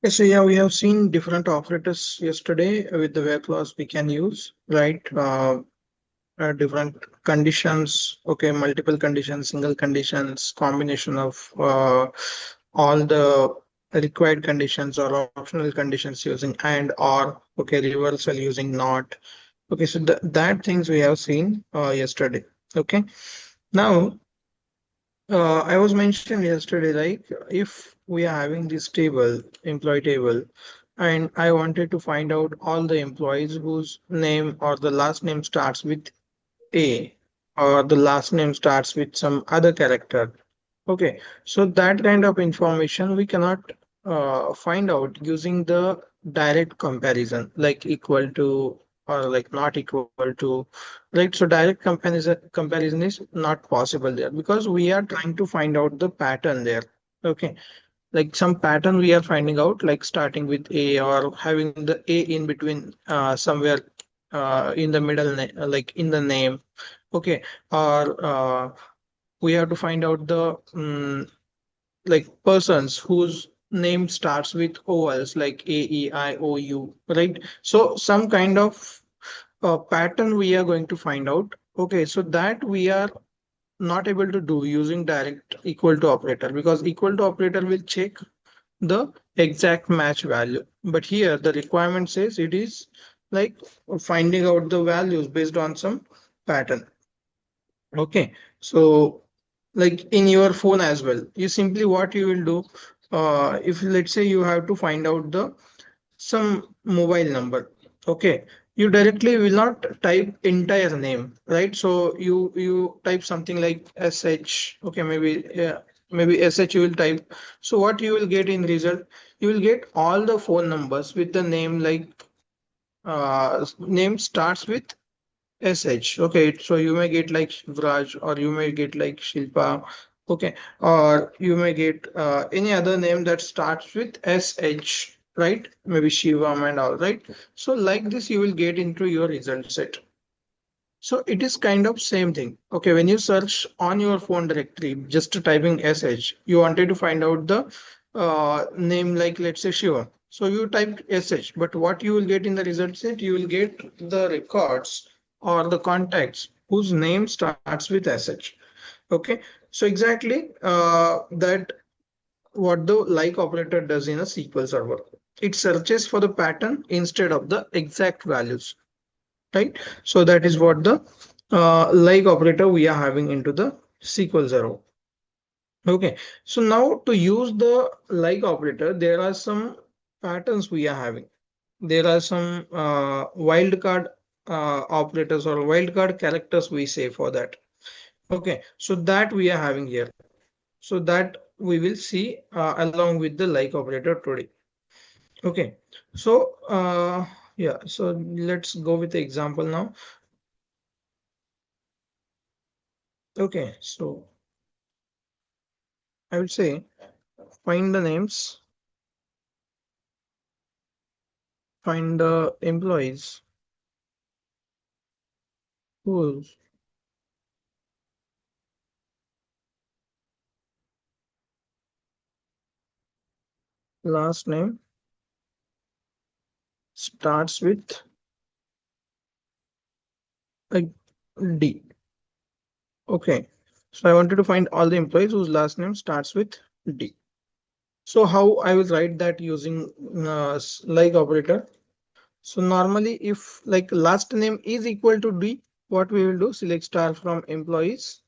Yes, so yeah, we have seen different operators yesterday with the where clause we can use, right? Different conditions, okay, multiple conditions, single conditions, combination of all the required conditions or optional conditions using and or, okay, reversal using not. Okay, so that things we have seen yesterday. Okay, now I was mentioned yesterday, like if we are having this table, employee table, and I wanted to find out all the employees whose name or the last name starts with A or the last name starts with some other character. Okay, so that kind of information we cannot find out using the direct comparison, like equal to or like not equal to, right? So direct comparison is not possible there because we are trying to find out the pattern there. Okay, like some pattern we are finding out, like starting with A or having the A in between somewhere in the middle, like in the name. Okay, or we have to find out the like persons whose name starts with OLs like A, E, I, O, U, right? So some kind of pattern we are going to find out. Okay, so that we are not able to do using direct equal to operator because equal to operator will check the exact match value. But here the requirement says it is like finding out the values based on some pattern. Okay, so like in your phone as well, you simply what you will do, if let's say you have to find out the some mobile number, okay, you directly will not type entire name, right? So you type something like sh, okay, maybe yeah, maybe sh you will type. So what you will get in result, you will get all the phone numbers with the name like name starts with SH. Okay, so you may get like Shivraj or you may get like Shilpa. Okay, or you may get any other name that starts with SH, right? Maybe Shivam and all, right? So like this, you will get into your result set. So it is kind of same thing. Okay, when you search on your phone directory, just typing SH, you wanted to find out the name like let's say Shiva. So you type SH, but what you will get in the result set, you will get the records or the contacts whose name starts with SH. Okay, so exactly that what the like operator does in a SQL server. It searches for the pattern instead of the exact values, right? So that is what the like operator we are having into the SQL Server. Okay, so now to use the like operator, there are some patterns we are having. There are some wildcard operators or wildcard characters we say for that. Okay, so that we are having here. So that we will see along with the like operator today. Okay, so yeah, so let's go with the example now. Okay, so I would say find the names, find the employees whose last name starts with a D. Okay. So I wanted to find all the employees whose last name starts with D. So how I will write that using like operator. So normally if like last name is equal to D, what we will do, select star from employees,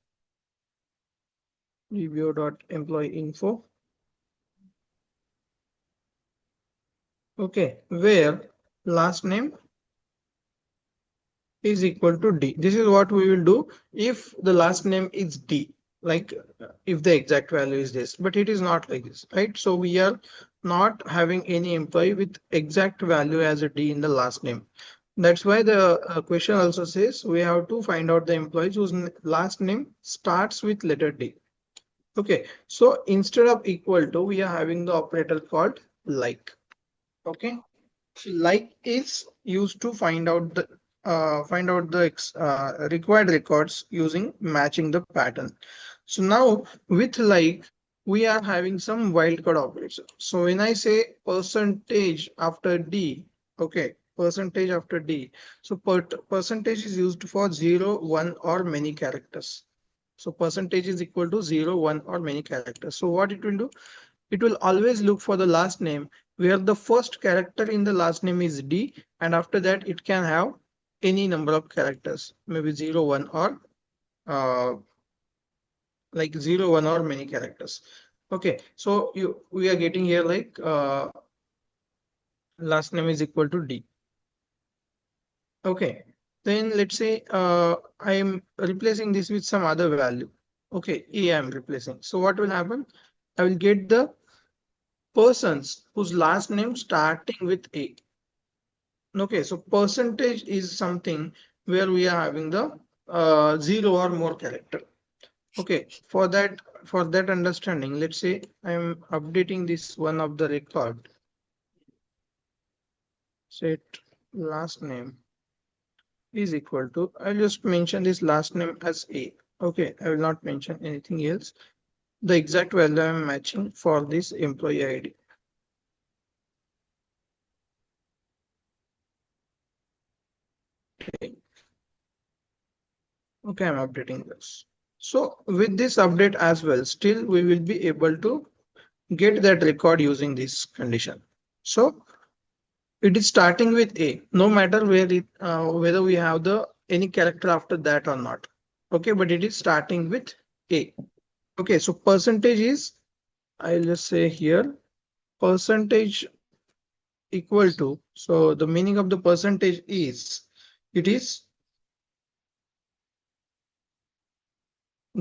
review.employee info. Okay, where last name is equal to D. This is what we will do if the last name is D, like if the exact value is this, but it is not like this, right? So we are not having any employee with exact value as a D in the last name. That's why the question also says we have to find out the employees whose last name starts with letter D. Okay, so instead of equal to, we are having the operator called like. Okay, so like is used to find out the required records using matching the pattern. So now with like we are having some wildcard operation. So when I say percentage after D, okay, percentage after D. So percentage is used for 0, 1 or many characters. So percentage is equal to 0, 1 or many characters. So what it will do? It will always look for the last name where the first character in the last name is D, and after that it can have any number of characters, maybe 0, 1 or uh, like 0, 1 or many characters. Okay, so we are getting here like last name is equal to D. Okay, then let's say I am replacing this with some other value. Okay, A I am replacing. So what will happen? I will get the persons whose last name starting with A. Okay, so percentage is something where we are having the 0 or more character. Okay, for that understanding, let's say I am updating this one of the record. Set last name is equal to, I'll just mention this last name as A. Okay, I will not mention anything else. The exact value I'm matching for this employee ID. Okay, I'm updating this. So with this update as well, still we will be able to get that record using this condition. So it is starting with A, no matter whether we have the any character after that or not. Okay, but it is starting with A. Okay, so percentage is, I'll just say here, percentage equal to, so the meaning of the percentage is, it is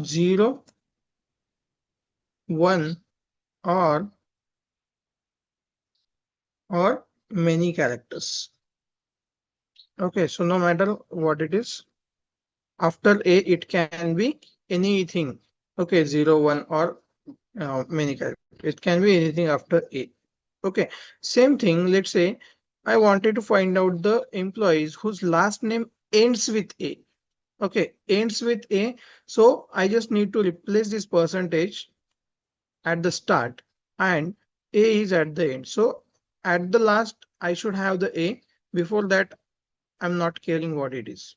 0, 1 or many characters. Okay, so no matter what it is, after A, it can be anything. Okay, 0, 1 or many characters. It can be anything after A. Okay, same thing. Let's say I wanted to find out the employees whose last name ends with A. Okay, ends with A. So I just need to replace this percentage at the start and A is at the end. So at the last, I should have the A. Before that, I'm not caring what it is.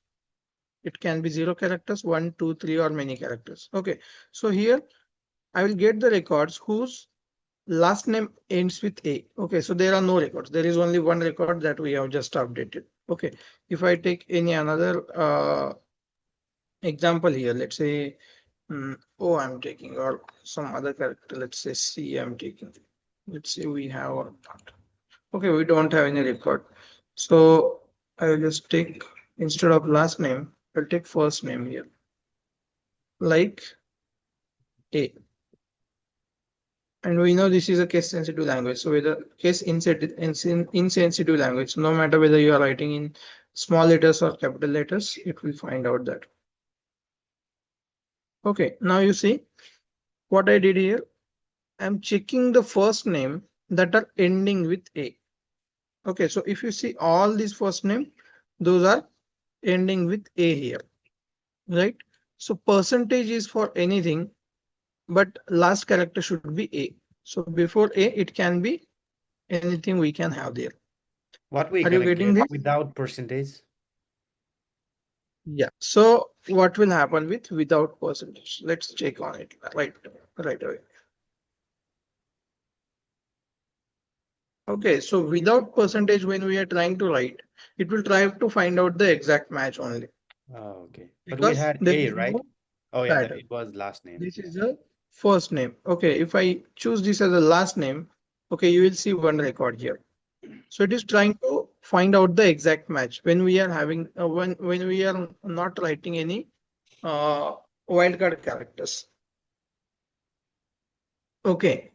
It can be 0 characters, 1, 2, 3, or many characters. Okay, so here I will get the records whose last name ends with A. Okay, so there are no records. There is only one record that we have just updated. Okay, if I take any another example here, let's say O I'm taking, or some other character, let's say C I'm taking. Let's say we have or not. Okay, we don't have any record. So I will just take, instead of last name, I'll take first name here, like A. And we know this is a case sensitive language. So whether case insensitive language, no matter whether you are writing in small letters or capital letters, it will find out that. Okay, now you see what I did here. I'm checking the first name that are ending with A. Okay, so if you see all these first name, those are ending with A here, right? So percentage is for anything, but last character should be A. So before A, it can be anything we can have there. What we're Are you gonna getting get this? without percentage? Yeah. So what will happen with without percentage? Let's check on it right away. Okay, so without percentage, when we are trying to write, it will try to find out the exact match only Oh, okay. But we because had there A, is right? no Oh yeah, that pattern. it was last name. This Yeah. is the first name. Okay, if I choose this as a last name, okay, you will see one record here. So it is trying to find out the exact match when we are having when we are not writing any uh, wildcard characters. Okay,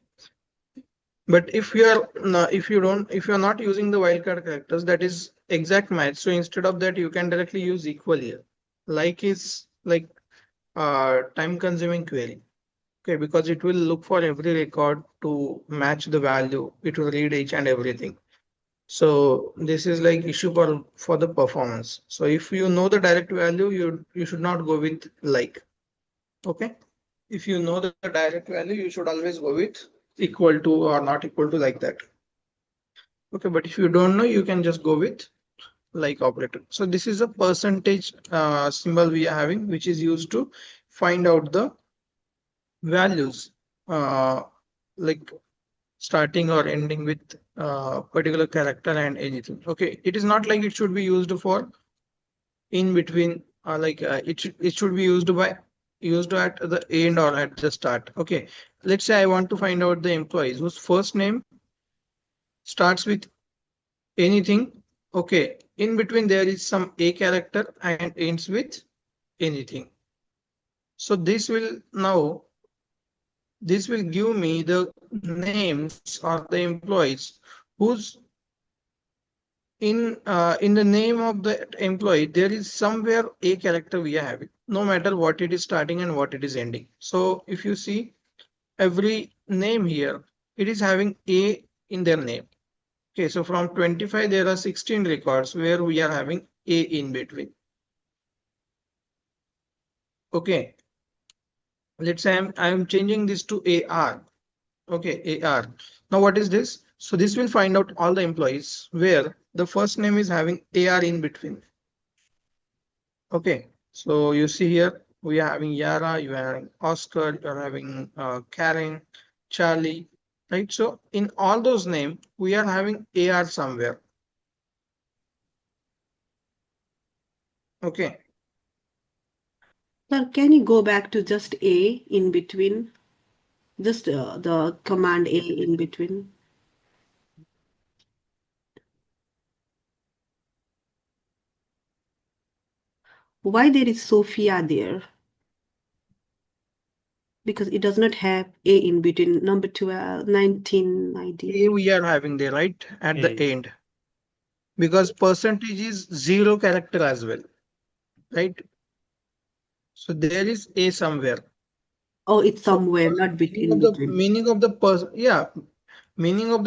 but if you're not using the wildcard characters, that is exact match. So instead of that, you can directly use equal here. Like is like time consuming query. Okay, because it will look for every record to match the value. It will read each and everything. So this is like issue for the performance. So if you know the direct value, you should not go with like. Okay. if you know the direct value, you should always go with equal to or not equal to, like that. Okay, but if you don't know, you can just go with like operator. So this is a percentage symbol we are having, which is used to find out the values, uh, like starting or ending with particular character and anything. Okay, it is not like it should be used for in between, it should be used at the end or at the start. Okay, let's say I want to find out the employees whose first name starts with anything. Okay, in between there is some a character and ends with anything. So this will give me the names of the employees whose in the name of the employee there is somewhere a character we are having, no matter what it is starting and what it is ending. So if you see every name here, it is having a in their name. Okay, so from 25 there are 16 records where we are having a in between. Okay, let's say I'm changing this to AR. Okay, AR. Now what is this? So this will find out all the employees where the first name is having AR in between. Okay, so you see here we are having Yara, you are having Oscar, you are having Karen, Charlie, right? So in all those names, we are having AR somewhere. Okay, Sir, can you go back to just A in between? Just the command A in between. Why there is Sophia there? Because it does not have A in between number 12, 19 ID. A we are having there, right? At the A. end, because percentage is zero character as well, right? So there is A somewhere. Oh, it's So somewhere, not in between. meaning of the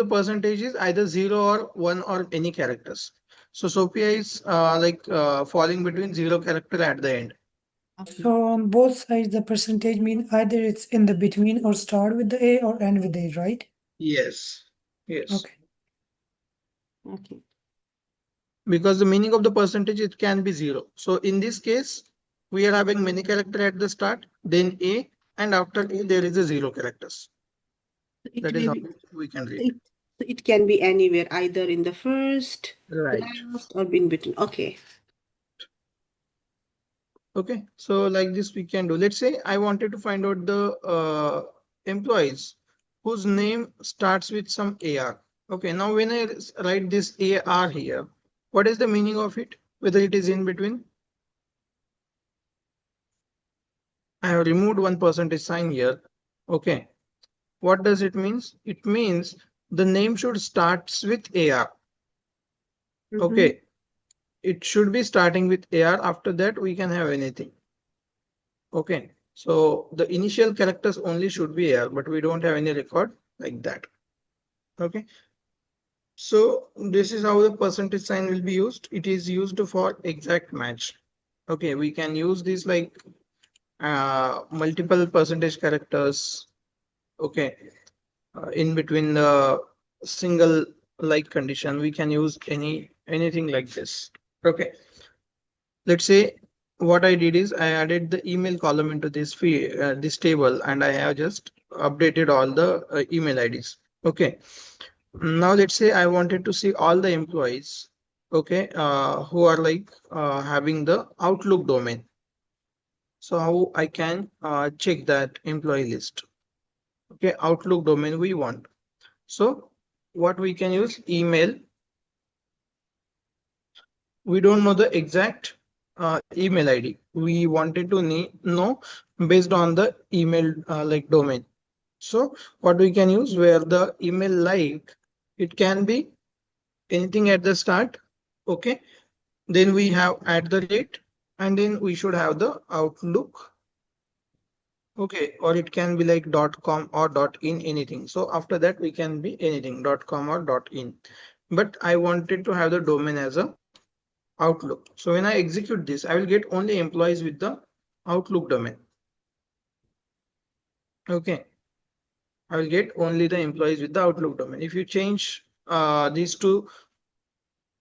percentage is either 0 or 1 or any characters. So Sophia is falling between 0 character at the end. So on both sides, the percentage mean either it's in the between or start with the A or end with A, right? Yes. Yes. Okay. Okay. Because the meaning of the percentage, it can be 0. So in this case, we are having many character at the start, then A, and after A, there is a 0 characters. It That is may how be, we can read. it can be anywhere, either in the first, Right. last, or in between. Okay. Okay, so like this we can do. Let's say I wanted to find out the employees whose name starts with some AR. Okay, now when I write this AR here, what is the meaning of it? Whether it is in between? I have removed one percentage sign here. Okay, what does it means? It means the name should starts with AR. Okay, it should be starting with AR. After that, we can have anything. Okay, so the initial characters only should be here, but we don't have any record like that. Okay, so this is how the percentage sign will be used. It is used for exact match. Okay, we can use this like multiple percentage characters. Okay, in between the single like condition, we can use anything like this. Okay, let's say what I did is I added the email column into this table, and I have just updated all the email IDs. Okay, now let's say I wanted to see all the employees, okay, who are having the Outlook domain. So how I can check that employee list? Okay, Outlook domain we want. So what we can use email. We don't know the exact email ID. We wanted to know based on the email domain. So what we can use where the email it can be anything at the start. Okay. Then we have at the rate, and then we should have the Outlook. Okay. Or it can be like .com or .in anything. So after that we can be anything .com or .in. But I wanted to have the domain as a Outlook. So when I execute this, I will get only employees with the Outlook domain. Okay, I will get only the employees with the Outlook domain. If you change these two,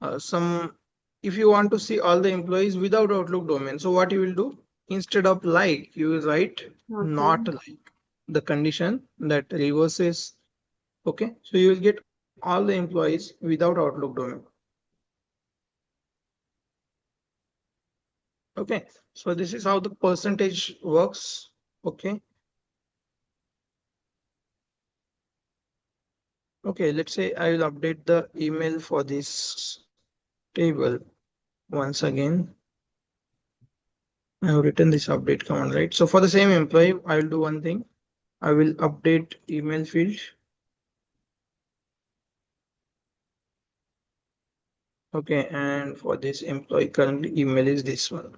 if you want to see all the employees without Outlook domain, so what you will do? Instead of like, you will write not like, the condition that reverses. Okay, so you will get all the employees without Outlook domain. Okay, so this is how the percentage works. Okay. Okay, let's say I will update the email for this table once again. I have written this update command, right? So for the same employee, I will do one thing. I will update email field. Okay, and for this employee, currently email is this one.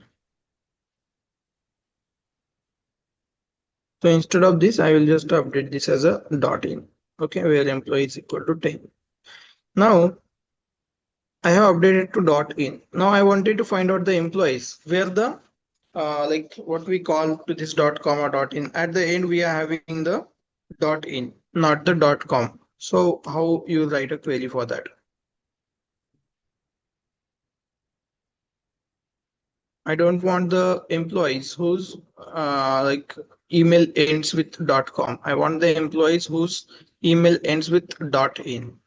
So instead of this, I will just update this as a dot in. Okay, where employee is equal to 10. Now I have updated to dot in. Now I wanted to find out the employees where the like what we call to this dot com or dot in. At the end, we are having the dot in, not the dot com. So how you write a query for that? I don't want the employees whose like email ends with dot com. I want the employees whose email ends with dot in.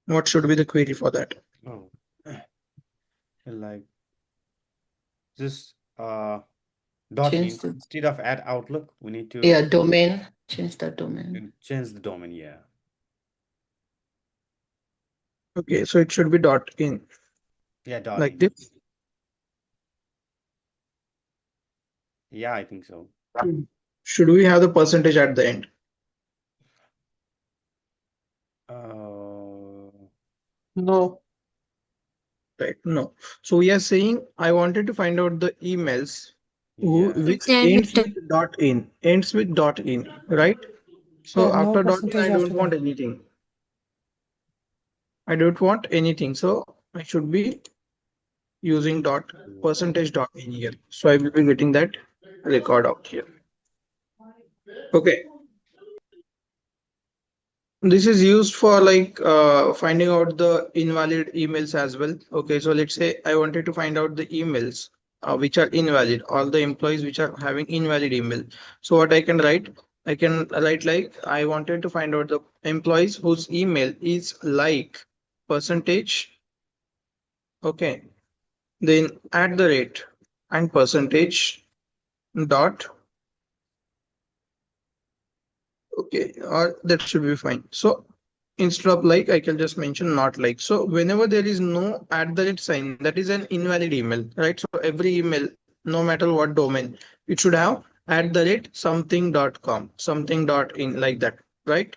What should be the query for that? Oh, like just dot in Change the instead of add Outlook, we need to domain. Change the domain. change the domain. Yeah. Okay, so it should be dot in Yeah, dot like in. this. Yeah, I think so. Should we have the percentage at the end? No. Right, no. So we are saying I wanted to find out the emails Yeah. which ends with dot in, right? So Yeah, no after dot in, percentage I don't after want that. anything. I don't want anything. So I should be using dot percentage dot in here. So I will be getting that record out here. Okay. This is used for like finding out the invalid emails as well. Okay, so let's say I wanted to find out the emails which are invalid, all the employees which are having invalid email. So what I can write? I can write like I wanted to find out the employees whose email is like percentage. Okay, then at the rate and percentage dot. Okay, that should be fine. So instead of like, I can just mention not like. So whenever there is no at the rate sign, that is an invalid email, right? So every email, no matter what domain, it should have at the rate something.com, something.in like that, right?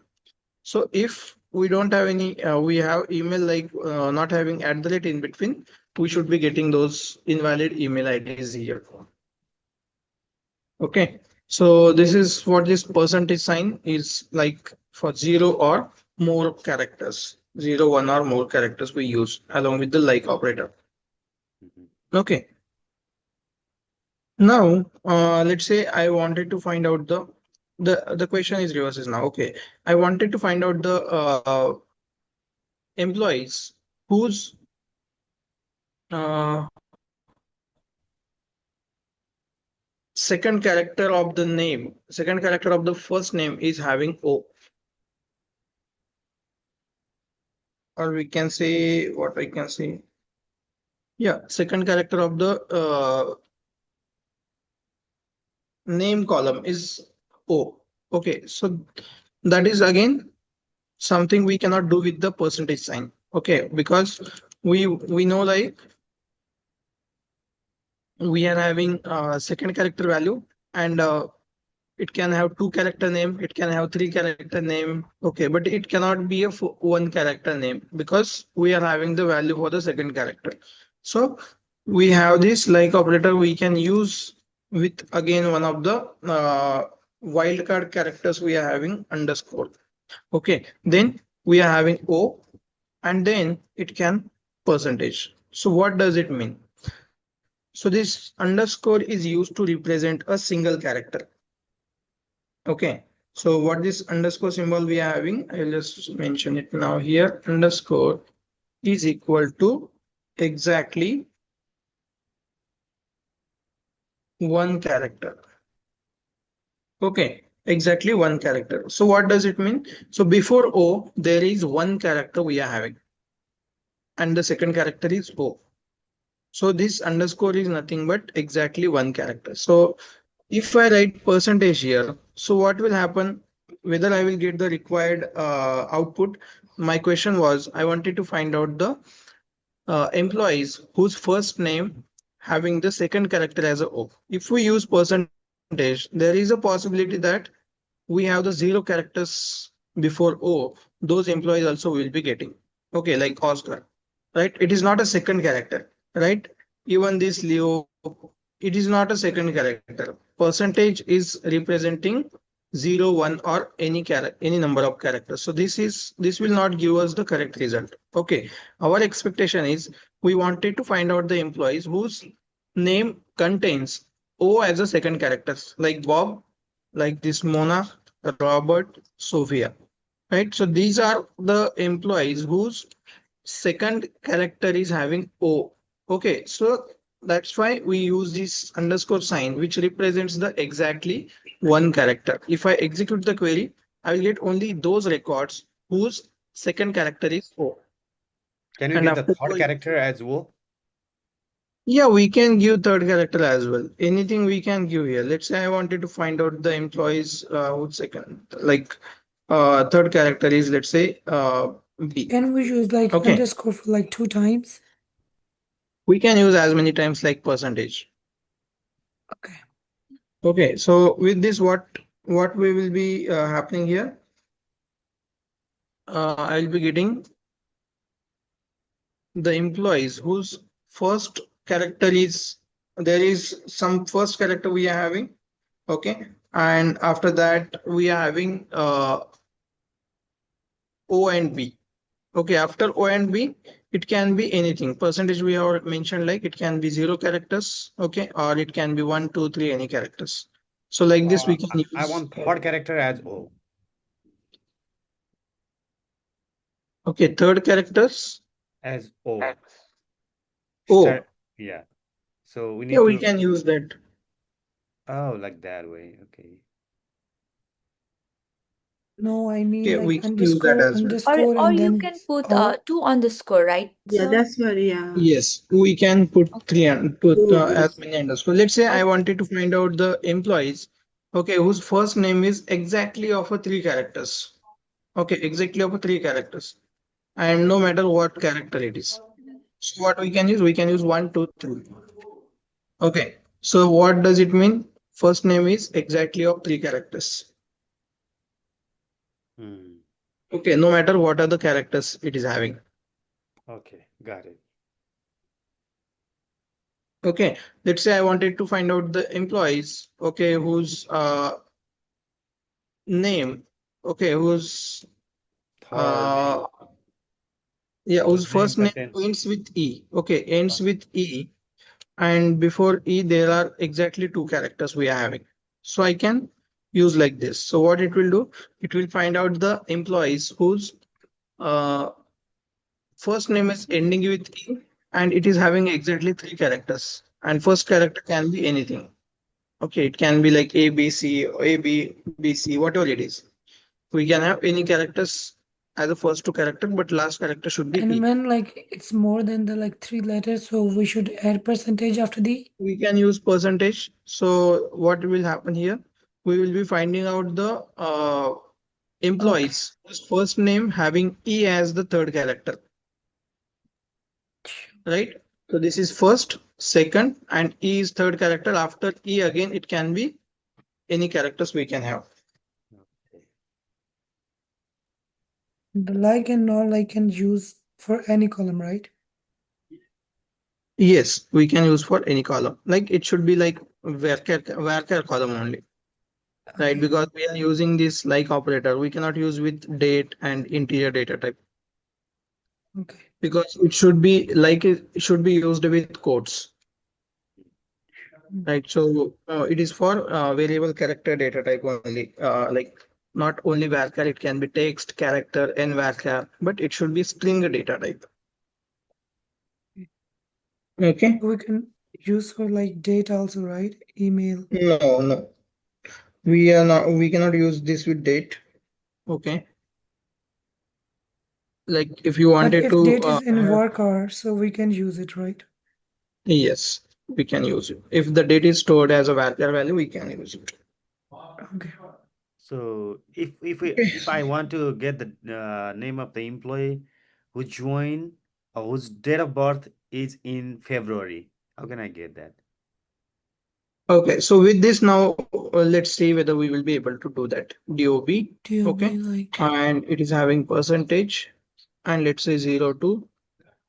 So if we don't have any, we have email like not having at the rate in between, we should be getting those invalid email IDs here. Okay, so this is what this percentage sign is like for 0 or more characters. 0, 1 or more characters we use along with the like operator. Okay. Now, let's say I wanted to find out the question is reverses now. Okay, I wanted to find out the employees whose second character of the name, second character of the first name is having O. Or we can say what I can say. Yeah, second character of the name column is O. Okay, so that is again something we cannot do with the percentage sign. Okay, because we know like we are having second character value and it can have 2 character name, it can have 3 character name. Okay, but it cannot be a 1 character name because we are having the value for the second character. So we have this like operator we can use with again one of the wildcard characters we are having underscore. Okay, then we are having O, and then it can percentage. So what does it mean? So this underscore is used to represent a single character. Okay, so what this underscore symbol we are having, I'll just mention it now here. Underscore is equal to exactly one character. Okay, exactly one character. So what does it mean? So before O, there is one character we are having, and the second character is O. So this underscore is nothing but exactly one character. So if I write percentage here, so what will happen? Whether I will get the required output. My question was, I wanted to find out the employees whose first name having the second character as a O. If we use percentage, there is a possibility that we have the zero characters before O. Those employees also will be getting. Okay, like Oscar, right? It is not a second character, right? Even this Leo, it is not a second character. Percentage is representing 0, 1 or any number of characters. So this will not give us the correct result. Okay, our expectation is we wanted to find out the employees whose name contains O as a second character, like Bob, like this Mona, Robert, Sophia, right? So these are the employees whose second character is having O. Okay, so that's why we use this underscore sign, which represents the exactly one character. If I execute the query, I will get only those records whose second character is O. Can you And give the after third going, character as well? yeah, we can give third character as well. Anything we can give here. Let's say I wanted to find out the employees whose second, like third character is, let's say B. Can we use like Okay, underscore for like 2 times? we can use as many times like percentage. Okay. Okay, so with this, what we will be happening here? I'll be getting the employees whose first character is, there is some first character we are having. Okay, and after that we are having O and B. Okay, after O and B, it can be anything. Percentage we have mentioned, like it can be zero characters, okay, or it can be 1, 2, 3, any characters. So like this, we can I use. want third character as O. Okay, third characters. As O. O. Yeah. So we Yeah, need we to, can use that. oh, like that way. Okay. No, I mean Okay, we like can use that underscore, as well. underscore, Or and you then can put or two underscore, right? Yeah, So that's what, yeah. Yes, we can put okay. put Two as many underscore. Let's say I Okay. wanted to find out the employees, okay, whose first name is exactly of a three characters. Okay, exactly of a three characters, and no matter what character it is. So what we can use 1, 2, 3. Okay, so what does it mean? First name is exactly of three characters. Hmm. Okay, no matter what are the characters it is having. Okay, got it. Okay, let's say I wanted to find out the employees, okay, whose name, okay, whose Third name. yeah, whose Whose name first name contains. ends with E. Okay, ends Okay. with E, and before E there are exactly two characters we are having. So I can use like this. So what it will do, it will find out the employees whose uh, first name is ending with E, and it is having exactly three characters. And first character can be anything. Okay, it can be like A, B, C, A, B, B, C, whatever it is. We can have any characters as a first two character, but last character should be and E. when like it's more than the like 3 letters, so we should add percentage after the. We can use percentage. So what will happen here? We will be finding out the Okay. employees whose first name having E as the third character, right? So this is first, second, and E is third character. After E again, it can be any characters we can have. Okay. The like and null I can use for any column, right? Yes, we can use for any column. Like it should be like varchar column only. right? Okay. Because we are using this like operator. We cannot use with date and integer data type Okay. because it should be like it should be used with quotes, right? So it is for variable character data type only, like not only varchar, it can be text, character, and varchar, but it should be string data type. Okay. We can use for like date also, right? Email. No, no, we are not. We cannot use this with date. Okay. Like if you But wanted if to date is in have, Wildcard, so we can use it, right? yes, we can use it. If the date is stored as a varchar value, we can use it. Okay. So Okay. if I want to get the name of the employee who joined or whose date of birth is in February, how can I get that? Okay, so with this now, let's see whether we will be able to do that. DOB, okay, DOB like and it is having percentage, and let's say 02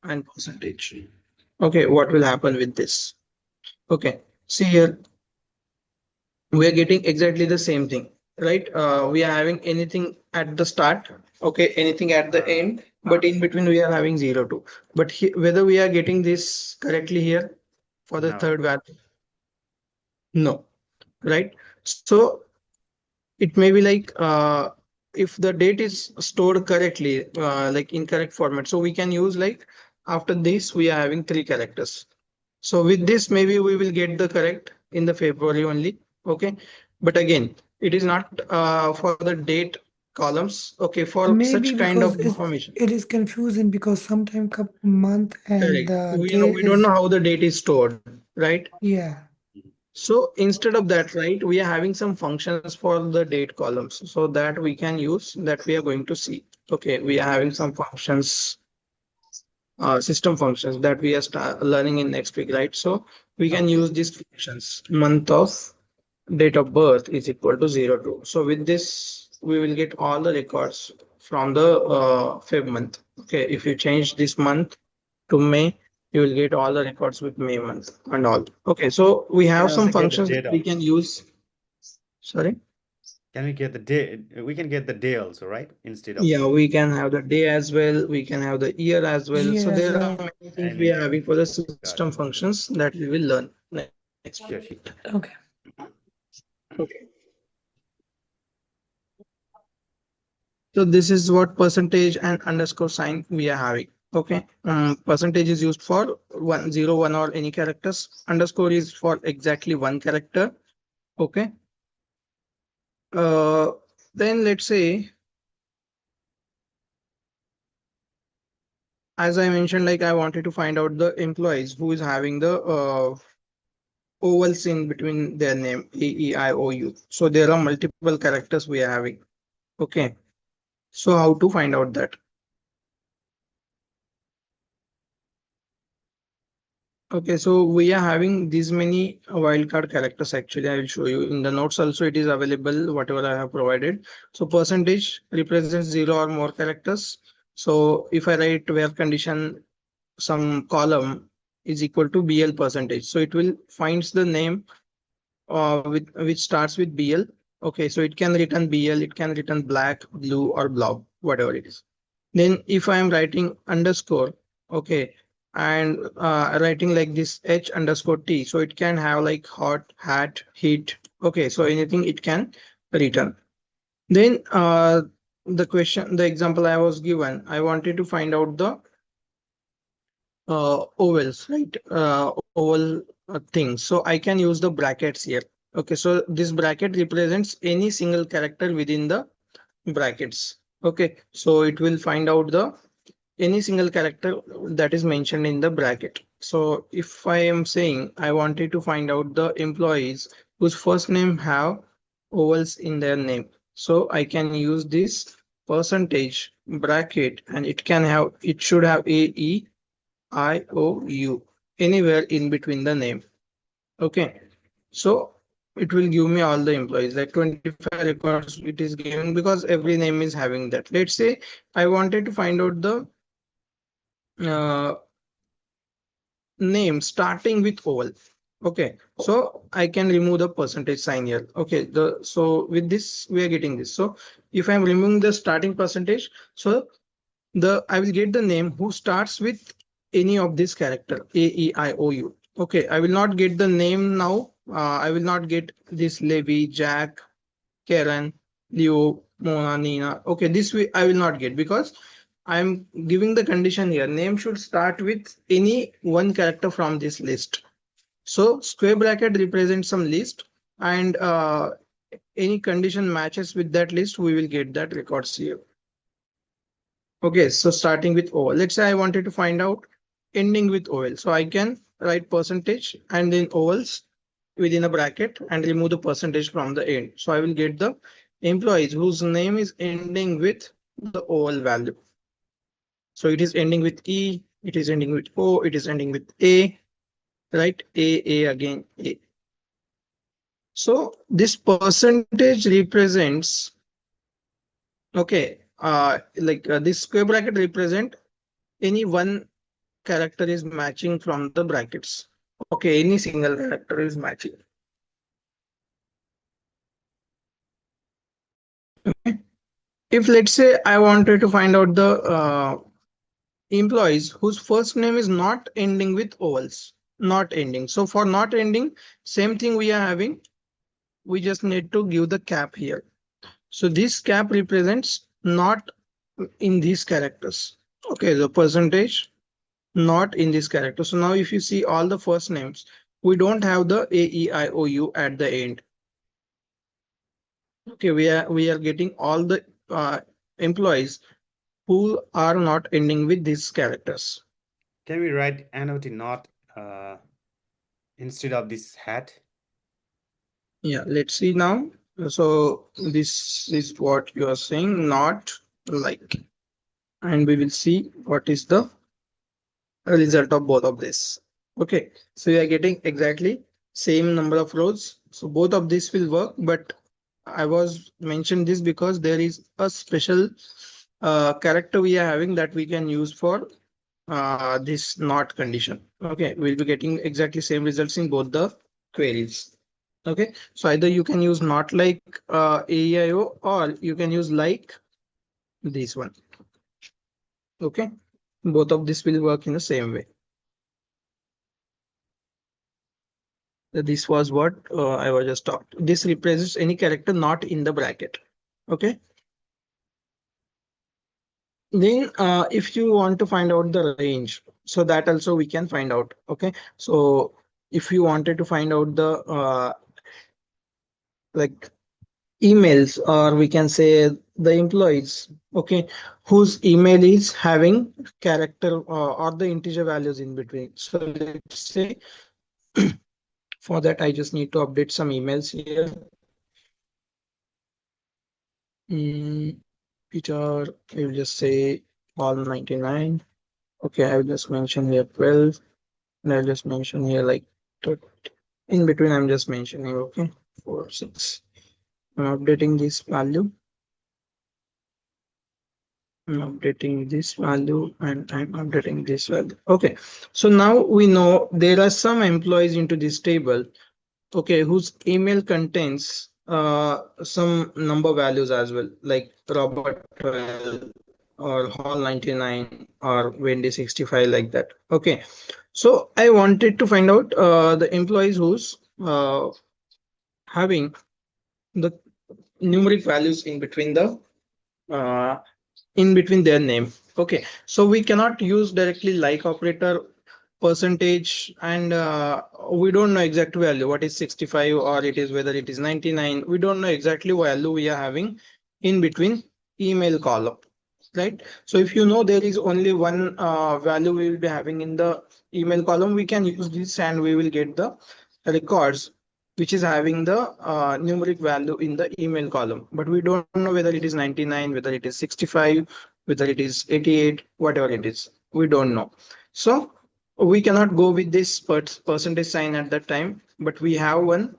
and percentage. Okay, what will happen with this? Okay, see here, we are getting exactly the same thing, right? We are having anything at the start, okay, anything at the end, but in between we are having 02. But whether we are getting this correctly here for the No. third value, no, right? So it may be like if the date is stored correctly, like in correct format. So we can use like after this we are having three characters. So with this maybe we will get the correct in the February only. Okay, but again it is not for the date columns. Okay, for maybe such kind because of information. it is confusing because sometimes month and Correct. the day We don't is know how the date is stored, right? yeah. So instead of that, right, we are having some functions for the date columns so that we can use that we are going to see. Okay, we are having some functions, system functions that we are learning in next week, right? So we can Okay. use these functions. Month of date of birth is equal to 02. So with this, we will get all the records from the Feb month. Okay, if you change this month to May, you will get all the records with May month and all. Okay, so we We can have some also get the functions that date we of. can use. Sorry. Can we get the day? We can get the day also, right? Instead of Yeah, month. we can have the day as well. We can have the year as well. Year So as there are well. many things And we we are can. having for the system Got it. functions that we will learn next week. Sure, sure. Okay. Okay. So this is what percentage and underscore sign we are having. Okay. Percentage is used for 1, 0, 1 or any characters. Underscore is for exactly one character. Okay. Uh, then let's say, as I mentioned, like I wanted to find out the employees who is having the ovals in between their name, A, E, I, O, U. So there are multiple characters we are having. Okay. So how to find out that? Okay, so we are having these many wildcard characters. Actually, I will show you in the notes also. It is available, whatever I have provided. So percentage represents 0 or more characters. So if I write where condition some column is equal to BL percentage, so it will finds the name with which starts with BL. Okay, so it can return BL, it can return black, blue, or blob, whatever it is. Then if I am writing underscore, okay, and writing like this H underscore T, so it can have like hot, hat, heat. Okay, so anything it can return. Then the example I was given, I wanted to find out the ovals, right? Oval things. So I can use the brackets here. Okay, so this bracket represents any single character within the brackets. Okay, so it will find out the any single character that is mentioned in the bracket. So if I am saying I wanted to find out the employees whose first name have ovals in their name, so I can use this percentage bracket and it should have A, E, I, O, U anywhere in between the name. Okay, so it will give me all the employees like 25 records it is giving because every name is having that. Let's say I wanted to find out the uh, name starting with oval. Okay, so I can remove the percentage sign here. Okay, so with this we are getting this. So if I'm removing the starting percentage, so I will get the name who starts with any of this character A, E, I, O, U. Okay, I will not get the name now. I will not get this Levi, Jack, Karen, Leo, Mona, Nina. Okay, this I will not get because I'm giving the condition here. Name should start with any one character from this list. So square bracket represents some list, and any condition matches with that list, we will get that records here. Okay, so starting with OL. Let's say I wanted to find out ending with OL. So I can write percentage and then OLs within a bracket and remove the percentage from the end. So I will get the employees whose name is ending with the OL value. So it is ending with E, it is ending with O, it is ending with A, right? A again, A. So this percentage represents, okay, this square bracket represent any one character is matching from the brackets. Okay, any single character is matching. Okay. If let's say I wanted to find out the employees whose first name is not ending with ovals, not ending. So for not ending, same thing we are having. We just need to give the cap here. So this cap represents not in these characters. Okay, the percentage not in this character. So now if you see all the first names, we don't have the A, E, I, O, U at the end. Okay, we are getting all the employees who are not ending with these characters. Can we write annotate not instead of this hat? Yeah, let's see now. So this is what you are saying, not like, and we will see what is the result of both of this. Okay, so we are getting exactly same number of rows. So both of this will work, but I was mentioned this because there is a special character we are having that we can use for this not condition. Okay, we'll be getting exactly same results in both the queries. Okay, so either you can use not like AEIO or you can use like this one. Okay, both of this will work in the same way. This was what I was just talked. This represents any character not in the bracket. Okay. Then if you want to find out the range, so that also we can find out. Okay. So if you wanted to find out the like emails, or we can say the employees, okay, whose email is having character or the integer values in between. So let's say for that, I just need to update some emails here. Peter, I will just say all 99. Okay, I will just mention here 12, and I'll just mention here like 30. In between, I'm just mentioning, okay, 4, 6. I'm updating this value. I'm updating this value and I'm updating this value. Okay, so now we know there are some employees into this table, okay, whose email contains some number values as well, like Robert 12 or Hall 99 or Wendy 65, like that. Okay, so I wanted to find out the employees who's having the numeric values in between their name. Okay, so we cannot use directly like operator percentage, and we don't know exact value what is 65 or it is whether it is 99. We don't know exactly value we are having in between email column, right? So if you know there is only one value we will be having in the email column, we can use this and we will get the records which is having the numeric value in the email column, but we don't know whether it is 99, whether it is 65, whether it is 88, whatever it is, we don't know. So we cannot go with this percentage sign at that time, but we have one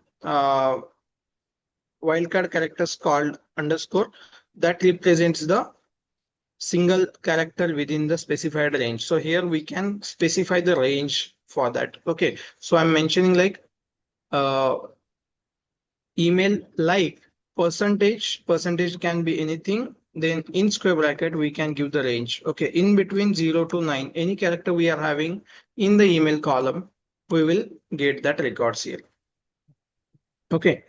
wildcard characters called underscore that represents the single character within the specified range. So here we can specify the range for that. Okay, so I'm mentioning like uh, email like percentage can be anything. Then in square bracket we can give the range. Okay, in between 0 to 9, any character we are having in the email column, we will get that records here. Okay,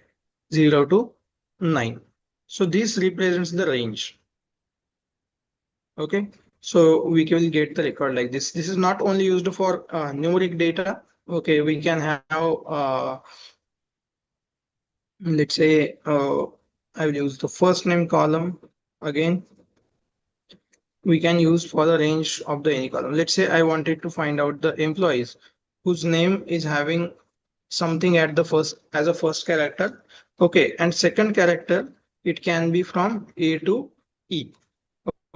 0 to 9. So this represents the range. Okay, so we will get the record like this. This is not only used for numeric data. Okay, we can have let's say I will use the first name column again. We can use for the range of the any column. Let's say I wanted to find out the employees whose name is having something at the first as a first character. Okay, and second character, it can be from A to E.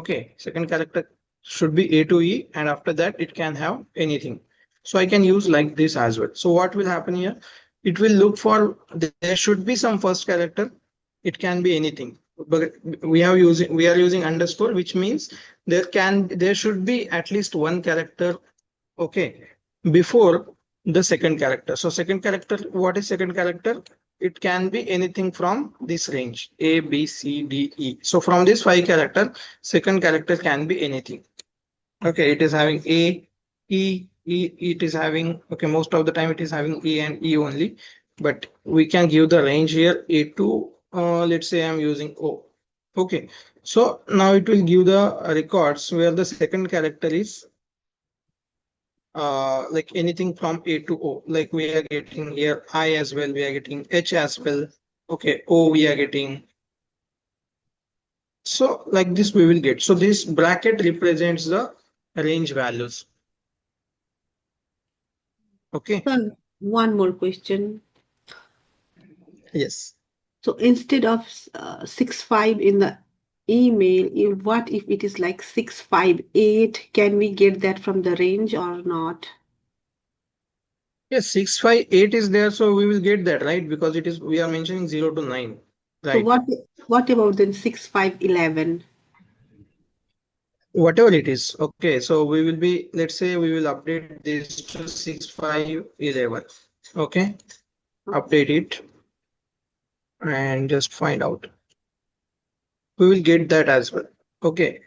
Okay, second character should be A to E, and after that it can have anything. So I can use like this as well. So what will happen here? It will look for, there should be some first character. It can be anything, but we are using underscore, which means there should be at least one character, okay, before the second character. So second character, what is second character? It can be anything from this range A, B, C, D, E. So from this 5 character, second character can be anything. Okay, it is having A, E, E, it is having, okay, most of the time it is having E and E only, but we can give the range here A to, let's say I'm using O. Okay, so now it will give the records where the second character is like anything from A to O. Like we are getting here I as well, we are getting H as well. Okay, O we are getting. So like this we will get. So this bracket represents the range values. Okay. Sir, one more question. Yes. So instead of 6.5 in the email, what if it is like 658? Can we get that from the range or not? Yes, 658 is there, so we will get that, right? Because it is, we are mentioning 0 to 9, So right? what about then 6.511? Whatever it is. Okay, so we will be, let's say we will update this to 6511. Okay, update it and just find out. We will get that as well. Okay,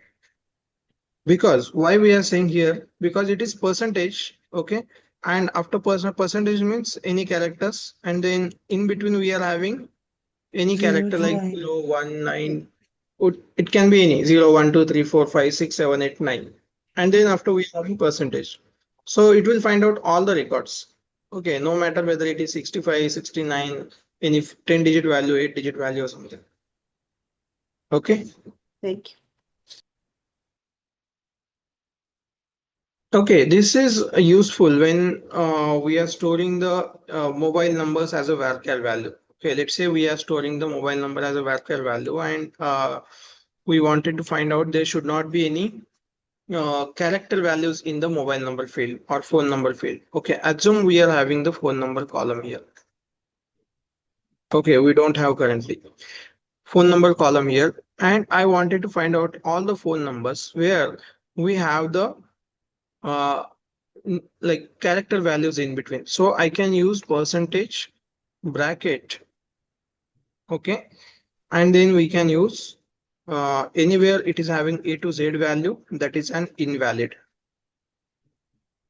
because why we are saying here, because it is percentage. Okay, and after percentage means any characters, and then in between we are having any 0 character to like 9. 0, 1, 9. It can be any 0, 1, 2, 3, 4, 5, 6, 7, 8, 9. And then after we are having percentage. So it will find out all the records. Okay, no matter whether it is 65, 69, any 10-digit value, 8-digit value or something. Okay. Thank you. Okay, this is useful when we are storing the mobile numbers as a varchar value. Okay, let's say we are storing the mobile number as a varchar value, and we wanted to find out there should not be any character values in the mobile number field or phone number field. Okay, assume we are having the phone number column here. Okay, we don't have currently phone number column here, and I wanted to find out all the phone numbers where we have the uh, like character values in between. So I can use percentage bracket. Okay, and then we can use anywhere it is having A to Z value, that is an invalid,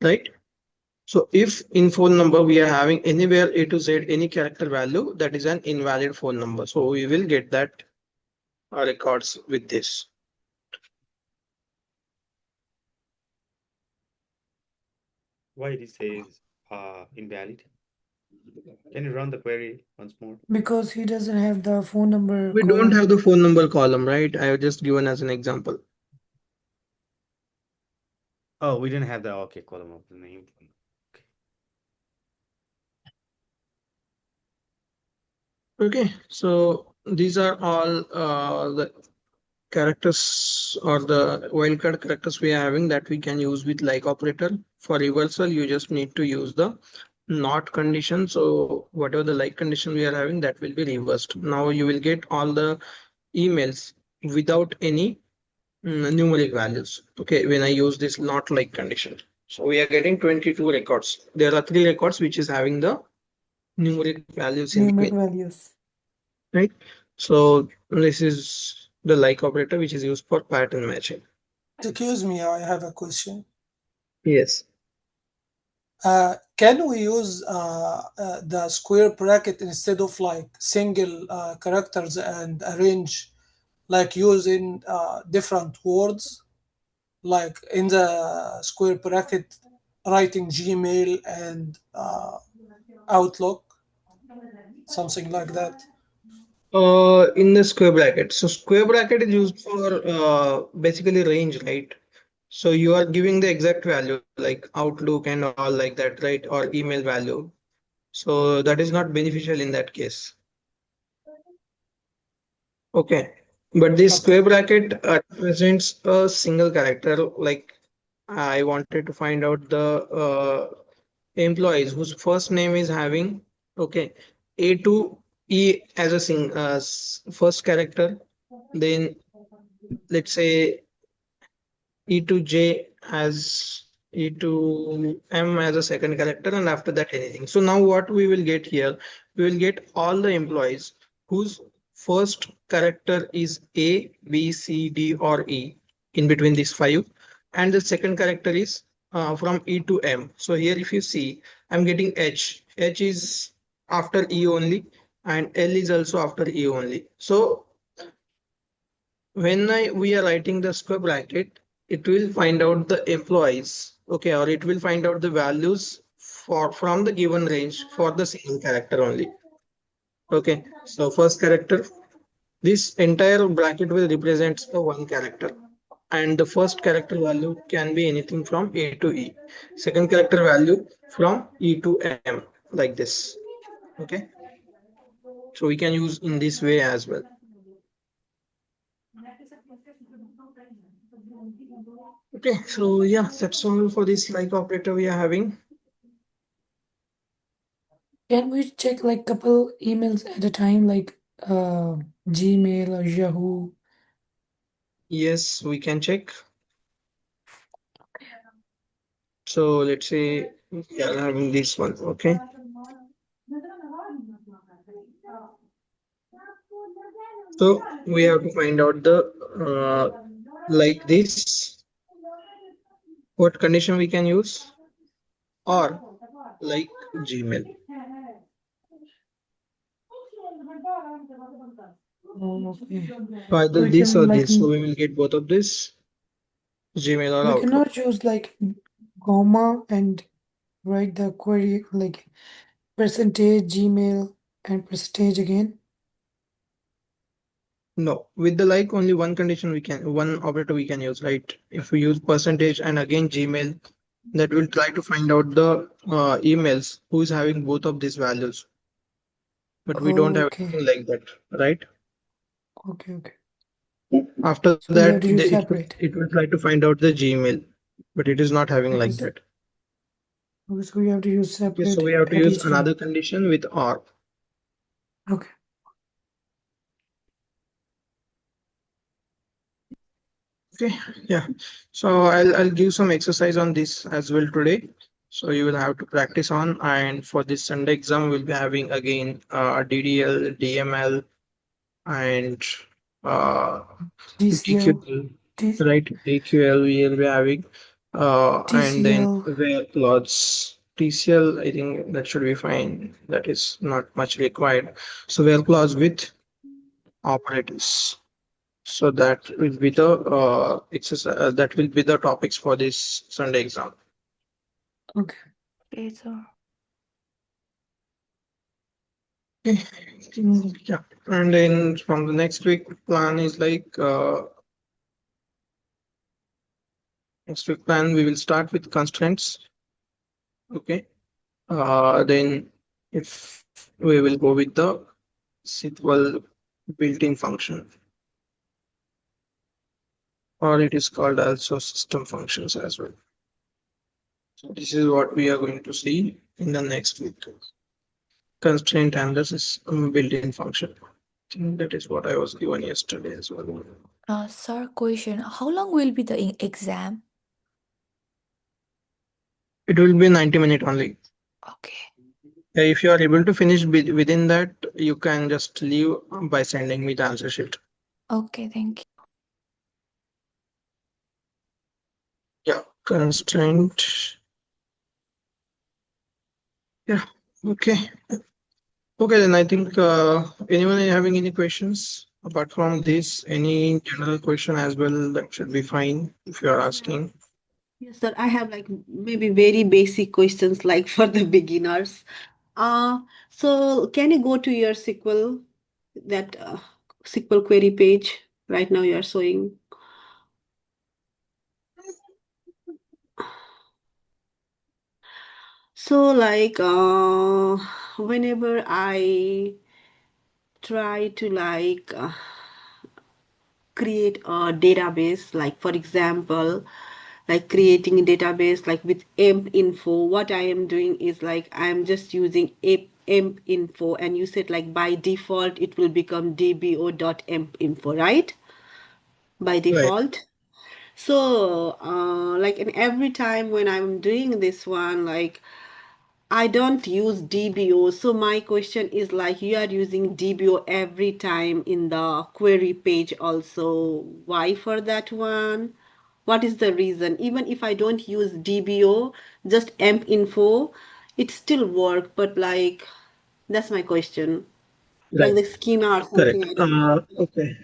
right? So if in phone number we are having anywhere A to Z any character value, that is an invalid phone number. So we will get that records with this. Why it says invalid? Can you run the query once more? Because he doesn't have the phone number We don't column. have the phone number column, right? I have just given as an example. Oh, we didn't have the okay column of the name. Okay, so these are all the characters or the wildcard characters we are having that we can use with like operator. For reversal, you just need to use the not condition. So whatever the like condition we are having, that will be reversed. Now you will get all the emails without any numeric values. Okay, when I use this not like condition. So we are getting 22 records. There are 3 records which is having the numeric values in Numeric between, values. right? So this is the like operator, which is used for pattern matching. Excuse me, I have a question. Yes. Can we use the square bracket instead of like single characters and arrange like using different words, like in the square bracket writing Gmail and Outlook, something like that? In the square bracket. So square bracket is used for basically range, right? So you are giving the exact value like Outlook and all like that, right? Or email value. So that is not beneficial in that case. Okay. But this Okay. square bracket represents a single character. Like I wanted to find out the employees whose first name is having, okay, A to E as a first character. Then let's say E to J as E to M as a second character, and after that anything. So now what we will get here, we will get all the employees whose first character is A, B, C, D, or E in between these five, and the second character is from E to M. So here if you see, I'm getting H. H is after E only, and L is also after E only. So when we are writing the square bracket, it will find out the employees, okay, or it will find out the values for from the given range for the single character only. Okay, so first character, this entire bracket will represent the one character, and the first character value can be anything from A to E. Second character value from E to M, like this. Okay, so we can use in this way as well. Okay, so yeah, that's all for this like operator we are having. Can we check like couple emails at a time, like Gmail or Yahoo? Yes, we can check. So let's say we are having this one, okay? So we have to find out the like this, what condition we can use, or like Gmail. Oh, okay. So either We this or can like this. So we will get both of this, Gmail or we Outlook. cannot use like comma and write the query like percentage Gmail and percentage again. No, with the like only one condition we can, one operator we can use, right? If we use percentage and again Gmail, that will try to find out the emails who is having both of these values. But we don't have Okay, anything like that, right? okay. After So we have that, to use it will separate. try to find out the Gmail, but it is not having like Because that. so we have to use Okay, so separate we have to at use each time. another condition with or. Okay. Okay, yeah. So I'll give some exercise on this as well today. So you will have to practice on, and for this Sunday exam, we'll be having again DDL, DML, and uh, DCL, TQL, right? TQL we will be having, and then TCL. where clause. TCL, I think that should be fine. That is not much required. So where clause with operators. So that will be the exercise. That will be the topics for this Sunday exam. Okay. Okay, sir. Okay. Yeah, and then from the next week plan is like next week plan we will start with constraints. Okay. Then if we will go with the SQL built-in function, or it is called also system functions as well. So this is what we are going to see in the next week. Constraint and the system built-in function. I think that is what I was given yesterday as well. Sir, question. How long will be the exam? It will be 90 minutes only. Okay. If you are able to finish within that, you can just leave by sending me the answer sheet. Okay, thank you. Yeah, constraint. Yeah, okay. Okay, then I think anyone having any questions apart from this, any general question as well, that should be fine if you are asking. Yes, sir. I have like maybe very basic questions like for the beginners. So can you go to your SQL, that SQL query page right now you are showing? So like whenever I try to like create a database, like for example, like creating a database like with emp info, what I am doing is like I'm just using emp info, and you said like by default it will become dbo.emp info, right? By Right. default. So like, and every time when I'm doing this one, like I don't use DBO. So my question is like, you are using DBO every time in the query page also. Why for that one? What is the reason? Even if I don't use DBO, just emp info, it still work. But like, that's my question. Like Right. the schema or something, Correct. I don't know. Okay.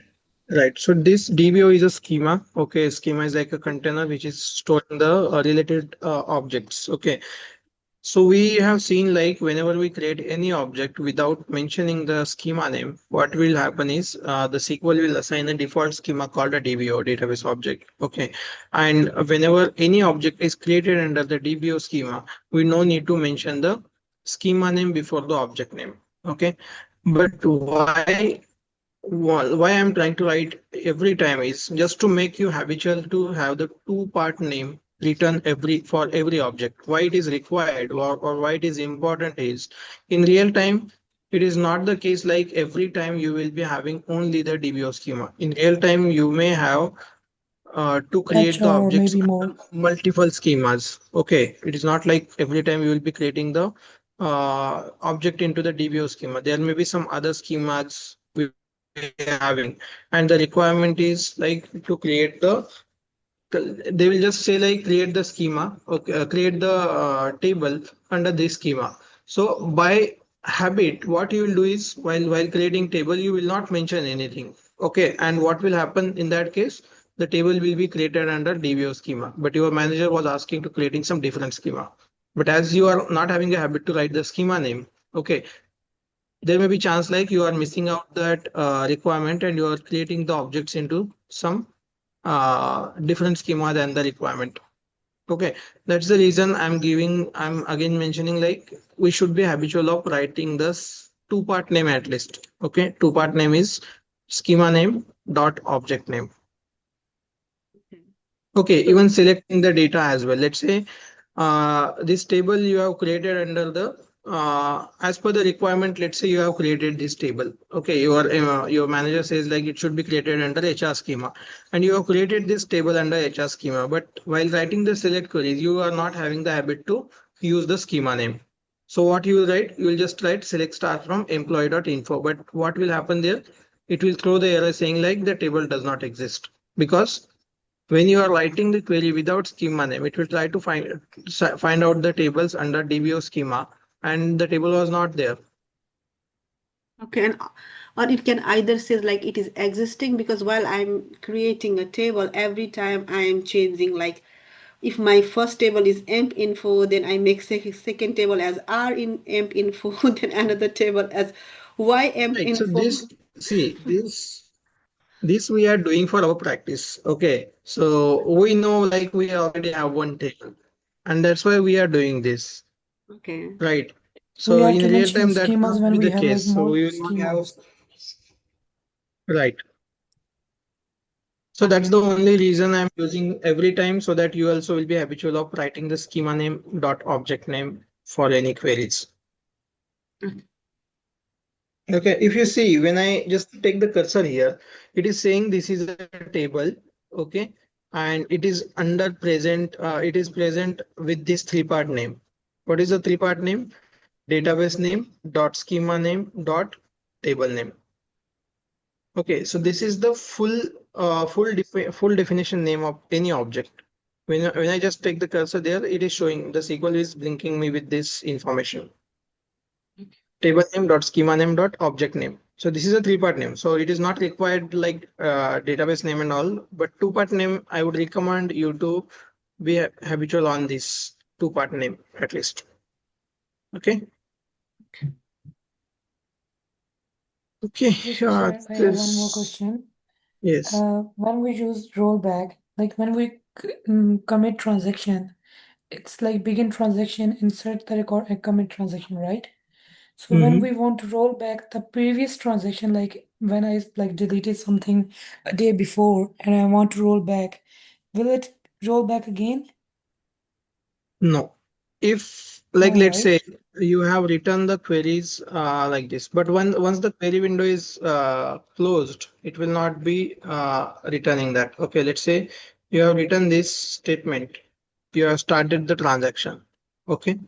Right. So this DBO is a schema. Okay. Schema is like a container which is storing the related objects. Okay. So we have seen like whenever we create any object without mentioning the schema name, what will happen is the SQL will assign a default schema called a DBO, database object. Okay. And whenever any object is created under the DBO schema, we no need to mention the schema name before the object name. Okay. But why I'm trying to write every time is just to make you habitual to have the two-part name written for every object. Why it is required or why it is important is in real time, it is not the case like every time you will be having only the DBO schema. In real time, you may have to create the or objects maybe under more. multiple schemas. Okay, it is not like every time you will be creating the object into the DBO schema. There may be some other schemas we are having, and the requirement is like to create they will just say like create the schema, okay, create the table under this schema. So by habit, what you will do is while creating table, you will not mention anything. Okay, and what will happen in that case? The table will be created under DBO schema, but your manager was asking to creating some different schema. But as you are not having a habit to write the schema name, okay, there may be chance like you are missing out that requirement and you are creating the objects into some different schema than the requirement. Okay, that's the reason I'm again mentioning like we should be habitual of writing this two-part name at least. Okay, two-part name is schema name dot object name. Okay. Okay, So, even selecting the data as well. Let's say this table you have created under the as per the requirement. Let's say you have created this table. Okay, your manager says like it should be created under HR schema, and you have created this table under HR schema. But while writing the select queries, you are not having the habit to use the schema name. So what you will write, you will just write select star from employee.info. But what will happen there? It will throw the error saying like the table does not exist because when you are writing the query without schema name, it will try to find out the tables under DBO schema, and the table was not there. okay, and or it can either say like it is existing, because while I'm creating a table, every time I am changing, like if my first table is emp info, then I make second table as r in emp info, then another table as y emp Right. So info. this we are doing for our practice. Okay. So we know like we already have one table, and that's why we are doing this. Okay. Right. We So have to in real mention time, that will schemas not when be we the have like case. So more we will not have. schemas. Right. So that's Okay. the only reason I'm using every time so that you also will be habitual of writing the schema name dot object name for any queries. Okay, if you see, when I just take the cursor here, it is saying this is a table, okay, and it is under present, it is present with this three-part name. What is the three-part name? database name dot schema name dot table name. Okay, so this is the full definition name of any object. When I just take the cursor there, it is showing the SQL is blinking me with this information. Table name dot schema name dot object name. So this is a three-part name. So it is not required like database name and all, but two-part name I would recommend you to be habitual on this two-part name at least. Okay. Okay. Yes, so sir, I have one more question. Yes. When we use rollback, like when we commit transaction, it's like begin transaction, insert the record and commit transaction, right? So when we want to roll back the previous transaction, like when I like deleted something a day before and I want to roll back, will it roll back again? No. If like No, let's say right? you have written the queries like this, but once the query window is closed, it will not be returning that. Okay, let's say you have written this statement, you have started the transaction. Okay,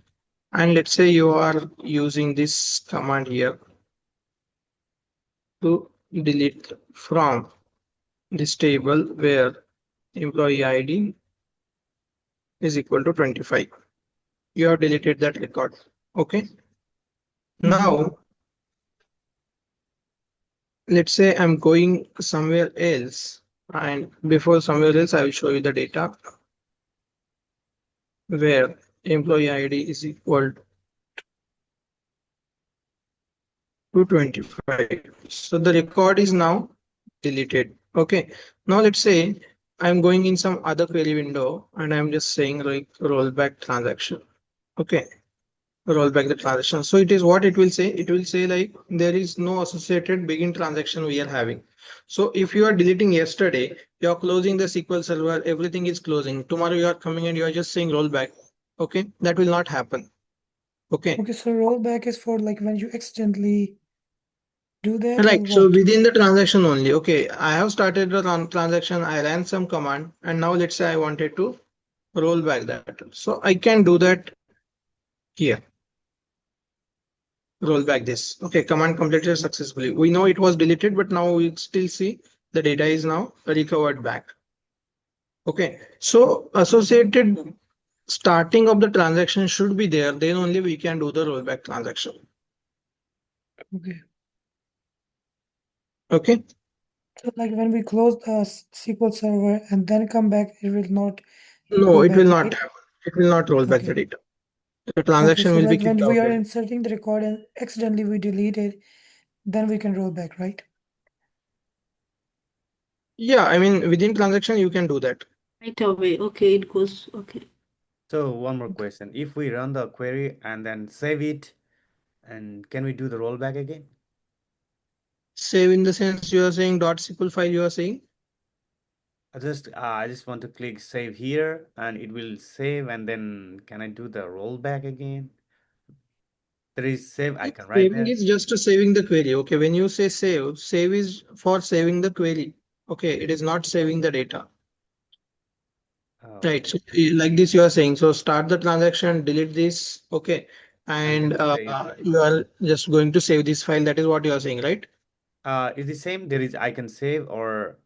and let's say you are using this command here to delete from this table where employee ID is equal to 25. You have deleted that record. Okay. Now, let's say I'm going somewhere else, and before somewhere else, I will show you the data where employee ID is equal to 25. So the record is now deleted. Okay. Now let's say I'm going in some other query window and I'm just saying like rollback transaction. Okay. Roll back the transaction. So it is what it will say. It will say like there is no associated begin transaction we are having. So if you are deleting yesterday, you are closing the SQL server, everything is closing. Tomorrow you are coming and you are just saying roll back. Okay, that will not happen. Okay. Okay, so rollback is for like when you accidentally do that or Right. So what? within the transaction only. Okay, I have started the transaction. I ran some command, and now let's say I wanted to roll back that. So I can do that here. Roll back this. Okay, command completed successfully. We know it was deleted, but now we still see the data is now recovered back. Okay, so associated starting of the transaction should be there. Then only we can do the rollback transaction. Okay. Okay. So like when we close the SQL server and then come back, it will not No, go it will back, not right? happen. It will not roll back the Okay. data. The Okay, transaction so will be like kicked when we out. are inserting the record and accidentally we delete it, then we can roll back, right? Yeah, I mean within transaction you can do that. Right away. Okay, it goes. Okay. So one more Okay. question. If we run the query and then save it, and can we do the rollback again? Save in the sense you are saying .sql file you are saying. I just want to click save here and it will save, and then can I do the rollback again? There is save icon right Saving there. is just saving the query. Okay, when you say save, save is for saving the query. Okay, it is not saving the data. Right. Okay. So like this you are saying. So start the transaction, delete this. Okay. And And then save. you are just going to save this file. That is what you are saying, right? Is the same. There is icon save or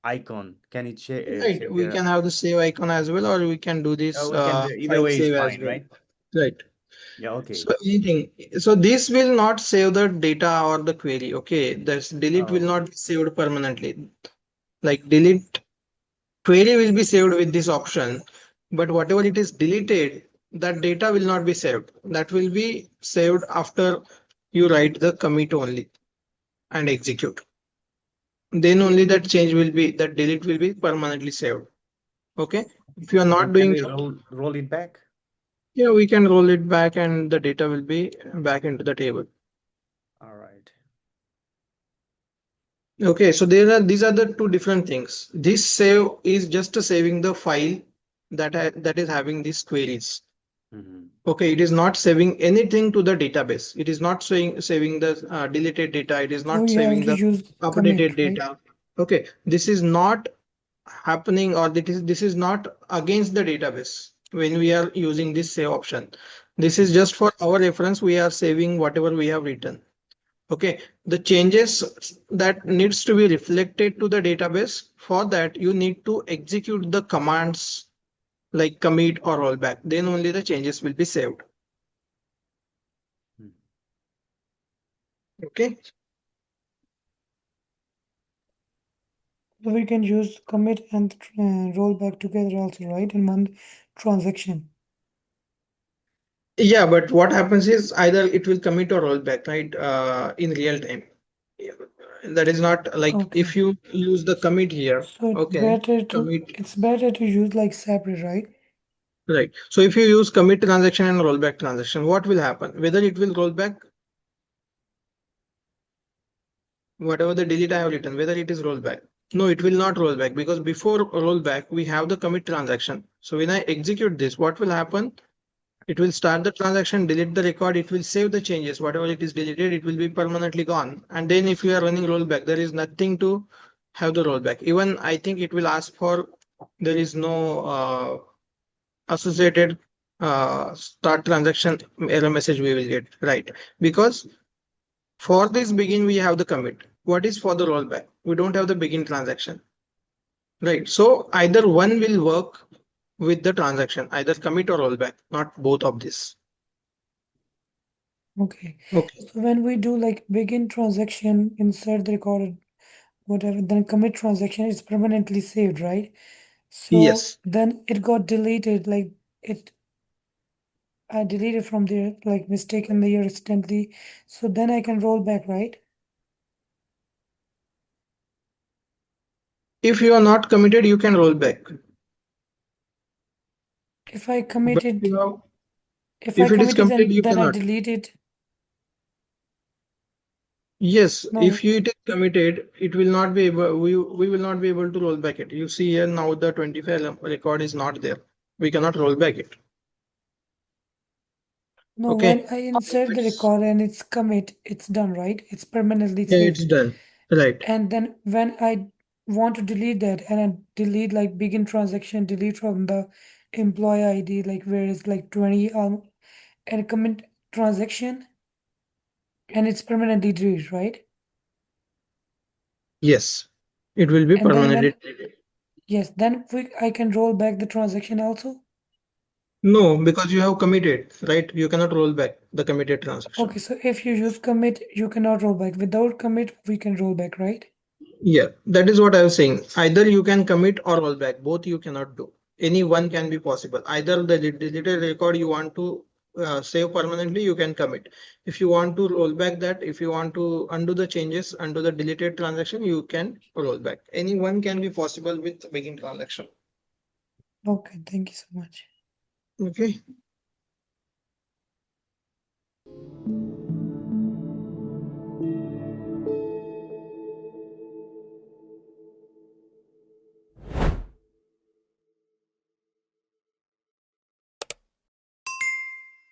icon. Can it Right. save We here? can have the save icon as well, or we can do this We can do either file way is save as fine, well. right? Right. Yeah, okay. So anything. So this will not save the data or the query. Okay. This delete will Oh, not be saved permanently. Like delete query will be saved with this option, but whatever it is deleted, that data will not be saved. That will be saved after you write the commit only and execute. Then only that change will be, that delete will be permanently saved. Okay. If you are then not can doing we that, roll it back? yeah, we can roll it back and the data will be back into the table. All right. Okay, so these are the two different things. This save is just saving the file that is having these queries. Mm-hmm. Okay, it is not saving anything to the database. It is not saving the deleted data. It is So not we have saving to the use updated commit, right? data. Okay, this is not happening, or this is not against the database when we are using this save option. This is just for our reference. We are saving whatever we have written. Okay, the changes that needs to be reflected to the database. For that, you need to execute the commands like commit or rollback. Then only the changes will be saved. Hmm. Okay. So we can use commit and rollback together also, right? In one transaction. Yeah, but what happens is either it will commit or roll back, right? In real time. That is not like if Okay. you use the commit here, So okay, commit, it's better to use like separate, right? right? So if you use commit transaction and rollback transaction, what will happen? Whether it will roll back, whatever the delete I have written, whether it is rollback. No, it will not roll back because before rollback, we have the commit transaction. So when I execute this, what will happen? It will start the transaction, delete the record, it will save the changes. Whatever it is deleted, it will be permanently gone. And then if you are running rollback, there is nothing to have the rollback. Even I think it will ask for, there is no associated start transaction error message we will get, right? Because for this begin, we have the commit. What is for the rollback? We don't have the begin transaction, right? So either one will work with the transaction, either commit or rollback, not both of this. Okay. Okay. So when we do like begin transaction, insert the recorded whatever, then commit transaction is permanently saved, right? So Yes. then it got deleted, like it I deleted from there, like mistakenly or accidentally. So then I can roll back, right? If you are not committed, you can roll back. If I But committed, you have, if I if it is committed committed, and you then I cannot. deleted, Yes, no, if you it is committed, it will not be able. We will not be able to roll back it. You see here now the 25 record is not there. We cannot roll back it. no, when Okay. I insert the It's, record and it's commit, it's done, right? It's permanently yeah, saved. it's done. Right. And then when I want to delete that and I delete like begin transaction, delete from the employee ID, like where it's like 20 and commit transaction and it's permanently deleted, right? Yes. It will be And then permanently when deleted. yes, then I can roll back the transaction also. No, because you have committed, right? You cannot roll back the committed transaction. Okay, so if you use commit, you cannot roll back. Without commit, we can roll back, right? Yeah, that is what I was saying. Either you can commit or roll back. Both you cannot do. Any one can be possible. Either the deleted record you want to save permanently, you can commit. If you want to roll back that, if you want to undo the changes, undo the deleted transaction, you can roll back. Any one can be possible with begin transaction. Okay, thank you so much. Okay.